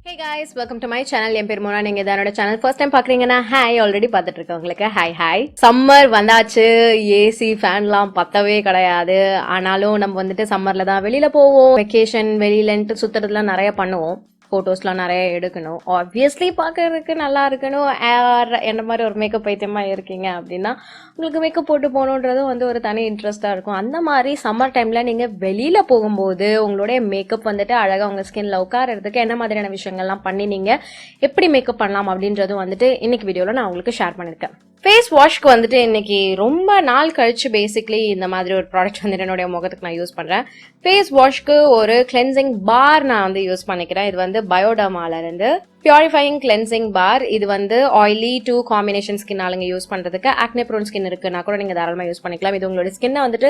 Hey guys, welcome to my channel. என் பேர் மோனா. நீங்க இதனோட சேனல் ஃபர்ஸ்ட் டைம் பாக்குறீங்கன்னா ஹாய் ஆல்ரெடி பார்த்துட்டு இருக்கவங்களுக்கு ஹாய். சம்மர் வந்தாச்சு. ஏசி ஃபேன்லாம் பத்தவே கிடையாது. ஆனாலும் நம்ம வந்துட்டு சம்மர்ல தான் வெளியில போவோம். வெக்கேஷன் வெளியிலன்ட்டு சுத்துறதுலாம் நிறைய பண்ணுவோம். ஃபோட்டோஸ்லாம் நிறைய எடுக்கணும். ஆப்வியஸ்லி பார்க்கறதுக்கு நல்லா இருக்கணும். என்ன மாதிரி ஒரு மேக்கப் பைத்தியமாக இருக்கீங்க அப்படின்னா உங்களுக்கு மேக்கப் போட்டு போகணுன்றதும் வந்து ஒரு தனி இன்ட்ரெஸ்ட்டாக இருக்கும். அந்த மாதிரி சம்மர் டைமில் நீங்கள் வெளியில் போகும்போது உங்களுடைய மேக்கப் வந்துட்டு அழகாக உங்கள் ஸ்கின்ல உட்காரறதுக்கு என்ன மாதிரியான விஷயங்கள்லாம் பண்ணி நீங்கள் எப்படி மேக்கப் பண்ணலாம் அப்படின்றதும் வந்துட்டு இன்னைக்கு வீடியோவில் நான் உங்களுக்கு ஷேர் பண்ணியிருக்கேன். ஃபேஸ் வாஷ்க்கு வந்துட்டு இன்னைக்கு ரொம்ப நாள் கழிச்சு பேசிக்லி இந்த மாதிரி ஒரு ப்ராடக்ட் வந்துட்டு என்னுடைய முகத்துக்கு நான் யூஸ் பண்ணுறேன். ஃபேஸ் வாஷ்க்கு ஒரு கிளென்சிங் பார் நான் வந்து யூஸ் பண்ணிக்கிறேன். இது வந்து பயோடர்மால இருந்து பியூரிஃபையிங் கிளென்சிங் பார். இது வந்து ஆயிலி டூ காம்பினேஷன் ஸ்கின் ஆளுங்க யூஸ் பண்றதுக்கு. ஆக்னே ப்ரோன் ஸ்கின் இருக்குன்னா கூட நீங்க தாராளமா யூஸ் பண்ணிக்கலாம். இது உங்களோட ஸ்கின்னை வந்துட்டு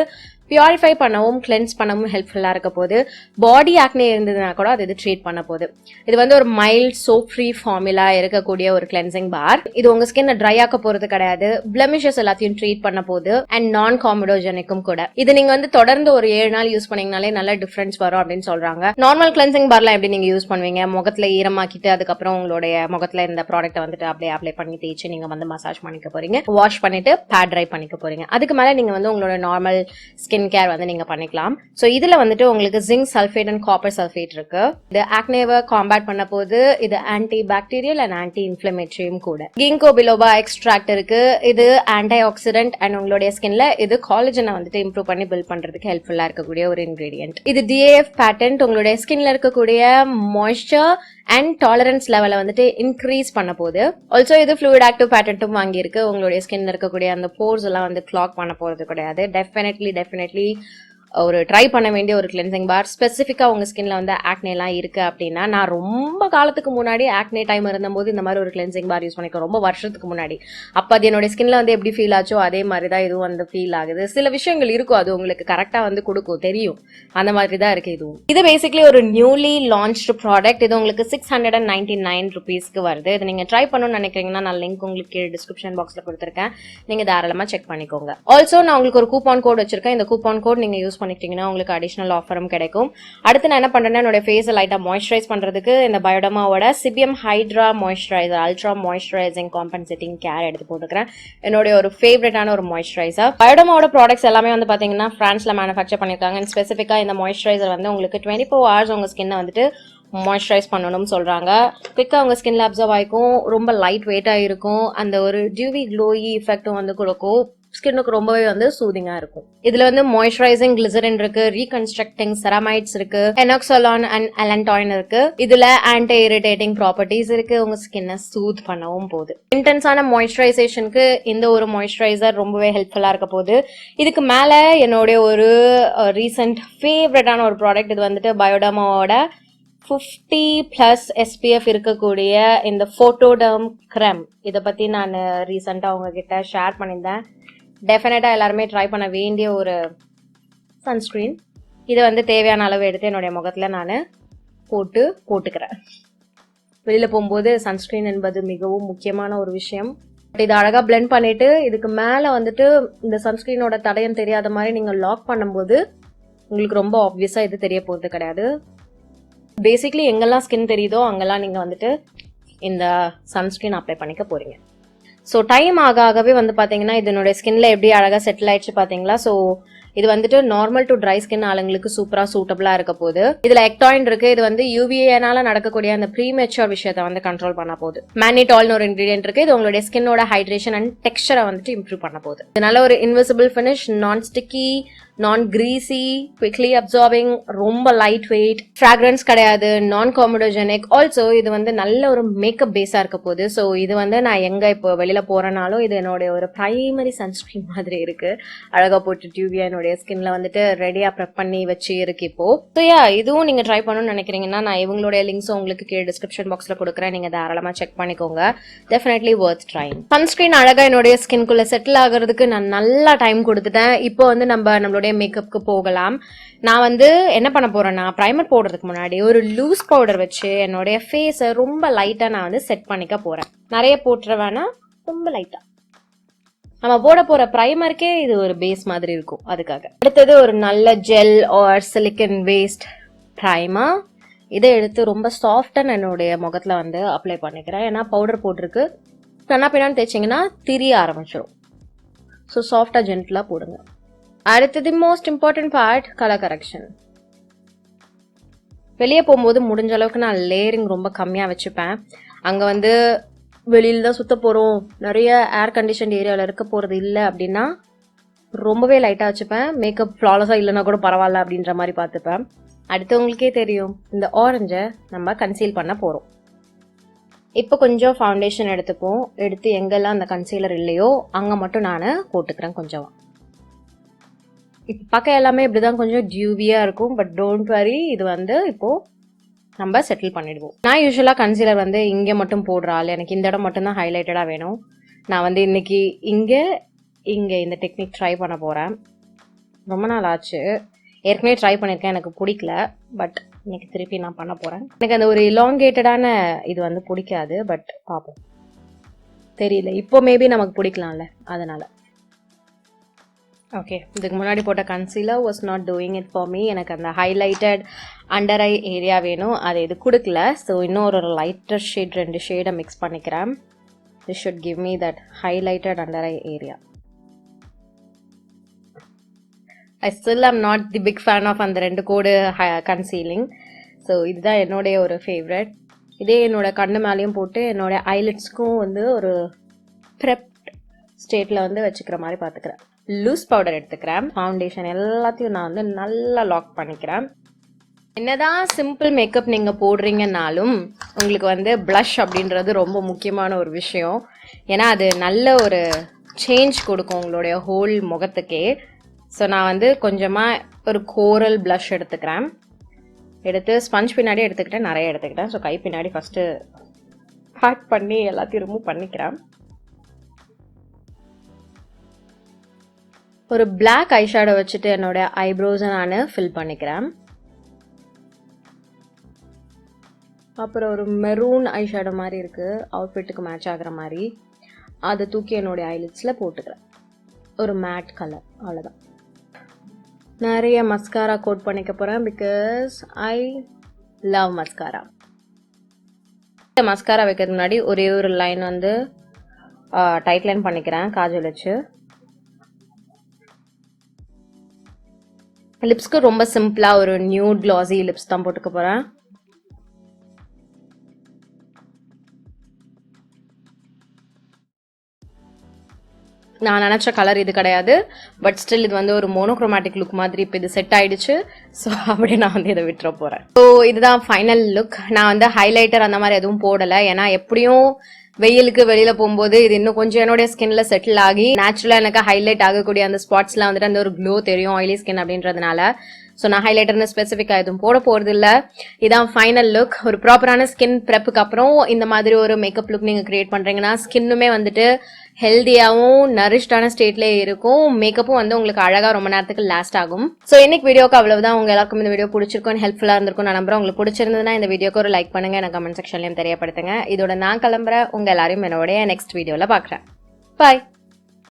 பியூரிஃபை பண்ணவும் கிளென்ஸ் பண்ணவும் ஹெல்ப்ஃபுல்லா இருக்க போது. பாடி ஆக்னே இருந்ததுன்னா கூட அது ட்ரீட் பண்ண போகுது. இது வந்து ஒரு மைல்ட் சோப் ஃப்ரீ ஃபார்முலா இருக்கக்கூடிய ஒரு கிளென்சிங் பார். இது உங்க ஸ்கின்னை ட்ரை ஆக்க போறது கிடையாது. பிளமிஷஸ் எல்லாத்தையும் ட்ரீட் பண்ண போகுது அண்ட் நான் காமிடோஜெனிக்கும் கூட. இது நீங்க வந்து தொடர்ந்து ஒரு 7 நாள் யூஸ் பண்ணீங்கனாலே நல்ல டிஃபரன்ஸ் வரும் அப்படின்னு சொல்றாங்க. நார்மல் கிளென்சிங் பார்லாம் எப்படி நீங்க யூஸ் பண்ணுவீங்க? முகத்துல ஈரமாக்கிட்டு அதுக்கப்புறம் உங்களுடைய முகத்துல இந்த ப்ராடக்ட் வந்துட்டு அப்படியே அப்ளை பண்ணி தேய்ச்சி நீங்க வந்து மசாஜ் பண்ணிக்க போறீங்க. வாஷ் பண்ணிட்டு பேட் ட்ரை பண்ணிக்க போறீங்க. அதுக்கு மேல நீங்க வந்து உங்களோட நார்மல் ஸ்கின் கேர் வந்து நீங்க பண்ணிக்கலாம். சோ இதுல வந்துட்டு உங்களுக்கு zinc sulphate and copper sulphate இருக்கு. இது ஆக்னேவை காம்பேட் பண்ண போது. இது ஆன்டி பாக்டீரியல் அண்ட் ஆன்டி இன்ஃபிளமேட்டரியும் கூட. கிங்கோ பிலோபா எக்ஸ்ட்ராக்ட் இருக்கு. இது ஆன்டி ஆக்சிடென்ட் அண்ட் உங்களுடைய ஸ்கின்ல இது காலஜனை வந்துட்டு இம்ப்ரூவ் பண்ணி பில்ட் பண்றதுக்கு ஹெல்ப்ஃபுல்லா இருக்கக்கூடிய ஒரு இன்கிரீடியன்ட். இது DAF பேட்டன்ட். உங்களுடைய ஸ்கின்ல இருக்கக்கூடிய மாய்ஸ்சர் அண்ட் டாலரன்ஸ் லெவலை வந்துட்டு இன்க்ரீஸ் பண்ண போகுது. ஆல்சோ இது ஃப்ளூயிட் ஆக்டிவ் பேட்டன்ட்டும் வாங்கியிருக்கு. உங்களுடைய ஸ்கின்ல இருக்கக்கூடிய அந்த போர்ஸ் எல்லாம் வந்து கிளாக் பண்ண போறது கிடையாது. டெஃபினெட்லி ஒரு ட்ரை பண்ண வேண்டிய ஒரு கிளென்சிங் பார். ஸ்பெசிஃபிக்கா உங்க ஸ்கின்ல வந்து ஆக்னே எல்லாம் இருக்கு அப்படின்னா, நான் ரொம்ப காலத்துக்கு முன்னாடி ஆக்னே டைம் இருந்தபோது இந்த மாதிரி ஒரு கிளென்சிங் பார் யூஸ் பண்ணிக்கிறேன். ரொம்ப வருஷத்துக்கு முன்னாடி. அப்ப அது என்னோட ஸ்கின்ல வந்து எப்படி ஃபீல் ஆச்சோ அதே மாதிரிதான் இதுவும் வந்து ஃபீல் ஆகுது. சில விஷயங்கள் இருக்கும், அது உங்களுக்கு கரெக்டா வந்து கொடுக்கும், தெரியும். அந்த மாதிரி தான் இருக்கு இதுவும். இது பேசிக்கலி ஒரு நியூலி லான்ச்டு ப்ராடக்ட். இது உங்களுக்கு 699 rupeesக்கு வருது. இது நீங்க ட்ரை பண்ணணும்னு நினைக்கிறீங்கன்னா நான் லிங்க் உங்களுக்கு டிஸ்கிரிப்ஷன் பாக்ஸ்ல கொடுத்துருக்கேன். நீங்க தாராளமா செக் பண்ணிக்கோங்க. ஆல்சோ நான் உங்களுக்கு ஒரு கூப்பான் கோட் வச்சிருக்கேன். இந்த கூப்பான் கோட் நீங்க யூஸ் பண்ணிக்கிட்டீங்கன்னா உங்களுக்கு அடிஷனல் ஆஃபரும் கிடைக்கும். அடுத்து நான் என்ன பண்றேன்னா என்னோட ஃபேஸை லைட்டா மாய்ஸ்சரைஸ் பண்றதுக்கு இந்த பயோடர்மாவோட Sebium Hydra moisturiser ultra moisturising compensating care எடுத்து போட்டுக்கிறேன். என்னோட ஒரு ஃபேவரட்டான ஒரு மாய்ஸ்சரைசர். பயோடர்மாவோட ப்ராடக்ட்ஸ் எல்லாமே வந்து பாத்தீங்கன்னா பிரான்ஸ்ல மேனுஃபேக்சர் பண்ணிருக்காங்க. ஸ்பெசிஃபிக்கா இந்த மாய்ஸ்சரைசர் வந்து உங்களுக்கு 24 hours உங்க ஸ்கின்னை வந்துட்டு மாய்ஸ்சரைஸ் பண்ணணும்னு சொல்றாங்க. குவிக்கா உங்க ஸ்கின்ல அப்சர்வ் ஆயிக்கும். ரொம்ப லைட் வெயிட்டா இருக்கும். அந்த ஒரு டியூவி க்ளோயி எஃபெக்டும் வந்து கொடுக்கும். ஸ்கின்னுக்கு ரொம்பவே வந்து சூதிங்கா இருக்கும். இதுல வந்து மாய்ஸ்சரைசிங் கிளிசரின் இருக்கு, ரீகன்ஸ்ட்ரக்டிங் செராமைட்ஸ் இருக்கு, எனாக்சலான் அண்ட் அலன்டாயின் இருக்கு. இதுல ஆன்டி இரிட்டேட்டிங் ப்ராப்பர்ட்டிஸ் இருக்கு. உங்க ஸ்கின்னை சூத் பண்ணவும் போகுது. இன்டென்ஸான மாய்ஸ்சரைசேஷனுக்கு இந்த ஒரு மாய்ஸ்சரைசர் ரொம்பவே ஹெல்ப்ஃபுல்லா இருக்க போகுது. இதுக்கு மேல என்னுடைய ஒரு ரீசெண்ட் ஃபேவரட்டான ஒரு ப்ராடக்ட். இது வந்துட்டு பயோடர்மாவோட 50+ SPF இருக்கக்கூடிய இந்த Photoderm Creme. இதை பத்தி நான் ரீசெண்டா உங்ககிட்ட ஷேர் பண்ணியிருந்தேன். டெஃபினட்டா எல்லாருமே ட்ரை பண்ண வேண்டிய ஒரு சன்ஸ்கிரீன். இதை வந்து தேவையான அளவு எடுத்து என்னுடைய முகத்துல நான் போட்டுக்கிறேன். வெளியில போகும்போது சன்ஸ்கிரீன் என்பது மிகவும் முக்கியமான ஒரு விஷயம். இதை அழகா பிளெண்ட் பண்ணிட்டு இதுக்கு மேல வந்துட்டு இந்த சன்ஸ்கிரீனோட தடயம் தெரியாத மாதிரி நீங்க லாக் பண்ணும்போது உங்களுக்கு ரொம்ப ஆப்வியஸா இது தெரிய போறது கிடையாது. பேசிக்லி எங்கெல்லாம் ஸ்கின் தெரியுதோ அங்கெல்லாம் நீங்க வந்துட்டு இந்த சன்ஸ்கிரீன் அப்ளை பண்ணிக்க போறீங்க. ஸோ டைம் ஆகவே வந்து பாத்தீங்கன்னா இதனுடைய ஸ்கின்ல எப்படி அழகா செட்டில் ஆயிடுச்சு பாத்தீங்களா. ஸோ இது வந்துட்டு நார்மல் டு ட்ரை ஸ்கின் ஆளுங்களுக்கு சூப்பரா சூட்டபிளா இருக்க போகுது. இதுல எக்டாயின் இருக்கு. இது வந்து UVAனால நடக்கக்கூடிய அந்த ப்ரீமெச்சூர் விஷயத்தை வந்து கண்ட்ரோல் பண்ண போகுது. மேனிடால்னு ஒரு இன்கிரீடியன்ட் இருக்கு. இது உங்களுடைய ஸ்கின்னோட ஹைட்ரேஷன் அண்ட் டெக்ஸ்சரை வந்துட்டு இம்ப்ரூவ் பண்ண போகுது. இதனால ஒரு இன்விசிபிள் ஃபினிஷ், நான் ஸ்டிக்கி, நான் கிரீசி, குவிக்லி அப்சார்பிங், ரொம்ப லைட் வெயிட், ஃப்ராக்ரன்ஸ் கிடையாது, நான் காமிடோஜெனிக். ஆல்சோ இது வந்து நல்ல ஒரு மேக்கப் பேஸா இருக்க போகுது. ஸோ இது வந்து நான் எங்க இப்போ வெளியில போறனாலும் இது என்னுடைய ஒரு பிரைமரி சன்ஸ்கிரீன் மாதிரி இருக்கு. அழகா போட்டு டியூபியா என்னுடைய ஸ்கின்ல வந்துட்டு ரெடியா ப்ரெப் பண்ணி வச்சு இருக்கு இப்போ. ஸோ இதுவும் நீங்க ட்ரை பண்ணணும்னு நினைக்கிறீங்கன்னா நான் இவங்களுடைய லிங்க்ஸ் உங்களுக்கு கீழே டிஸ்கிரிப்ஷன் பாக்ஸ்ல கொடுக்குறேன். நீங்க தாராளமா செக் பண்ணிக்கோங்க. Definitely Worth trying. சன்ஸ்கிரீன் அழகா என்னுடைய ஸ்கின்குள்ள செட்டில் ஆகிறதுக்கு நான் நல்லா டைம் கொடுத்துட்டேன். இப்போ வந்து நம்மளுடைய மேக்கப்க்கு போகலாம். நான் வந்து என்ன பண்ண போறேன்னா பிரைமர் போடுறதுக்கு முன்னாடி ஒரு லூஸ் பவுடர் வச்சு என்னுடைய ஃபேஸை ரொம்ப லைட்டா நான் வந்து செட் பண்ணிக்க போறேன். நிறைய போட்டுற வேணா, ரொம்ப லைட்டா. நம்ம போட போற பிரைமருக்கே இது ஒரு பேஸ் மாதிரி இருக்கும். அதுக்காக அடுத்தது ஒரு நல்ல gel R silicon waste primer. இதை எடுத்து ரொம்ப சாஃப்டாக என்னுடைய முகத்தில் வந்து அப்ளை பண்ணிக்கிறேன். ஏன்னா பவுடர் போட்டிருக்கு, கண்ணா பின்னான்னு தேய்ச்சிங்கன்னா திரிய ஆரம்பிச்சிடும். ஸோ சாஃப்டாக ஜென்டிலாக போடுங்க. அடுத்தது most important part, colour correction. வெளியே போகும்போது முடிஞ்ச அளவுக்கு நான் லேயரிங் ரொம்ப கம்மியாக வச்சுப்பேன். அங்கே வந்து வெளியில் தான் சுற்ற போகிறோம், நிறைய ஏர் கண்டிஷன் ஏரியாவில் இருக்க போகிறது இல்லை அப்படின்னா ரொம்பவே லைட்டாக வச்சுப்பேன். மேக்கப் ஃப்ளாலஸாக இல்லைன்னா கூட பரவாயில்ல அப்படின்ற மாதிரி பார்த்துப்பேன். அடுத்து உங்களுக்கே தெரியும், இந்த ஆரஞ்சை நம்ம கன்சீல் பண்ண போகிறோம். இப்போ கொஞ்சம் ஃபவுண்டேஷன் எடுத்துப்போம். எடுத்து எங்கெல்லாம் அந்த கன்சீலர் இல்லையோ அங்கே மட்டும் நான் போட்டுக்கிறேன் கொஞ்சம். இப்போ பார்க்க எல்லாமே இப்படி தான் கொஞ்சம் டியூவியாக இருக்கும். பட் டோன்ட் வரி, இது வந்து இப்போது நம்ம செட்டில் பண்ணிடுவோம். நான் யூஸ்வலாக கன்சீலர் வந்து இங்கே மட்டும் போடுறாள், எனக்கு இந்த இடம் மட்டும்தான் ஹைலைட்டடாக வேணும். நான் வந்து இன்னைக்கு இங்கே இந்த டெக்னிக் ட்ரை பண்ண போகிறேன். ரொம்ப நாள் ஆச்சு, ஏற்கனவே ட்ரை பண்ணியிருக்கேன், எனக்கு பிடிக்கல. பட் இன்னைக்கு திருப்பி நான் பண்ண போகிறேன். எனக்கு அந்த ஒரு இலாங்கேட்டடான இது வந்து பிடிக்காது. பட் பார்ப்போம், தெரியல, இப்போ மேபி நமக்கு பிடிக்கலாம்ல, அதனால். ஓகே, இதுக்கு முன்னாடி போட்ட concealer was not doing it for me. எனக்கு அந்த ஹைலைட்டட் அண்டர் ஐ ஏரியா வேணும், அது இது கொடுக்கல. ஸோ இன்னும் ஒரு லைட்டர் ஷேட் 2 ஷேடை மிக்ஸ் பண்ணிக்கிறேன். This should give me that highlighted under eye area. I still am not the big fan of அந்த 2 கோடு கன்சீலிங். ஸோ இதுதான் என்னுடைய ஒரு ஃபேவரட். இதே என்னோட கண்ணு மேலேயும் போட்டு என்னோட ஐலிட்ஸ்க்கும் வந்து ஒரு ப்ரெப் ஸ்டேட்டில் வந்து வச்சுக்கிற மாதிரி பார்த்துக்கிறேன். லூஸ் பவுடர் எடுத்துக்கிறேன். ஃபவுண்டேஷன் எல்லாத்தையும் நான் வந்து நல்லா லாக் பண்ணிக்கிறேன். என்னதான் சிம்பிள் மேக்கப் நீங்கள் போடுறீங்கன்னாலும் உங்களுக்கு வந்து ப்ளஷ் அப்படின்றது ரொம்ப முக்கியமான ஒரு விஷயம். ஏன்னா அது நல்ல ஒரு சேஞ்ச் கொடுக்கும் உங்களுடைய ஹோல் முகத்துக்கே. ஸோ நான் வந்து கொஞ்சமாக ஒரு கோரல் ப்ளஷ் எடுத்துக்கிறேன். எடுத்து ஸ்பஞ்ச் பின்னாடி எடுத்துக்கிட்டேன், நிறைய எடுத்துக்கிட்டேன். ஸோ கை பின்னாடி ஃபஸ்ட்டு பேக் பண்ணி எல்லாத்தையும் ரிமூவ் பண்ணிக்கிறேன். ஒரு பிளாக் ஐஷேடோ வச்சுட்டு என்னோட ஐப்ரோஸை நான் ஃபில் பண்ணிக்கிறேன். அப்புறம் ஒரு மெரூன் ஐஷேடோ மாதிரி இருக்குது, அவுட்ஃபிட்டுக்கு மேட்ச் ஆகிற மாதிரி. அதை தூக்கி என்னுடைய ஐலிட்ஸில் போட்டுக்கிறேன். ஒரு மேட் கலர், அவ்வளோதான். நிறைய மஸ்காரா கோட் பண்ணிக்க போகிறேன், because I love mascara. Mascara வைக்கிறதுக்கு முன்னாடி ஒரே ஒரு லைன் வந்து டைட் லைன் பண்ணிக்கிறேன் காஜல் வச்சு. லிப்ஸ்க்கு ரொம்ப சிம்பிளாக ஒரு நியூட் க்ளாஸி லிப்ஸ் தான் போட்டுக்க போகிறேன். நான் நினச்ச கலர் இது கிடையாது, பட் ஸ்டில் இது வந்து ஒரு மோனோக்ரோமேட்டிக் லுக் மாதிரி இப்போ இது செட் ஆகிடுச்சு. ஸோ அப்படியே நான் வந்து இதை விட்டுற போகிறேன். ஸோ இதுதான் ஃபைனல் லுக். நான் வந்து ஹைலைட்டர் அந்த மாதிரி எதுவும் போடலை, ஏன்னா எப்படியும் வெயிலுக்கு வெளியில் போகும்போது இது இன்னும் கொஞ்சம் என்னுடைய ஸ்கின்ல செட்டில் ஆகி நேச்சுரலாக எனக்கு ஹைலைட் ஆகக்கூடிய அந்த ஸ்பாட்ஸ்லாம் வந்துட்டு அந்த ஒரு க்ளோ தெரியும் ஆயிலி ஸ்கின் அப்படின்றதுனால. ஸோ நான் ஹைலைட்டர்னு ஸ்பெசிஃபிக்காக எதுவும் போட போகிறது இல்லை. இதான் ஃபைனல் லுக். ஒரு ப்ராப்பரான ஸ்கின் ப்ரெப்புக்கு அப்புறம் இந்த மாதிரி ஒரு மேக்கப் லுக் நீங்கள் கிரியேட் பண்ணுறீங்கன்னா ஸ்கின்னுமே வந்துட்டு ஹெல்த்தியாகவும் நரிஷ்டான ஸ்டேட்லேயே இருக்கும். மேக்கப்பும் வந்து உங்களுக்கு அழகாக ரொம்ப நேரத்துக்கு லாஸ்ட் ஆகும். ஸோ இன்னைக்கு வீடியோக்கு அவ்வளவுதான். உங்க எல்லாருக்கும் இந்த வீடியோ பிடிச்சிருக்கும், ஹெல்ப்ஃபுல்லாக இருந்திருக்கும் நான் நம்புறேன். உங்களுக்கு பிடிச்சிருந்ததுன்னா இந்த வீடியோக்கு ஒரு லைக் பண்ணுங்க, எனக்கு கமெண்ட் செக்ஷன்லையும் தெரியப்படுத்துங்க. இதோட நான் கிளம்புறேன். உங்க எல்லாரையும் என்னோட நெக்ஸ்ட் வீடியோவில் பார்க்குறேன். பாய்.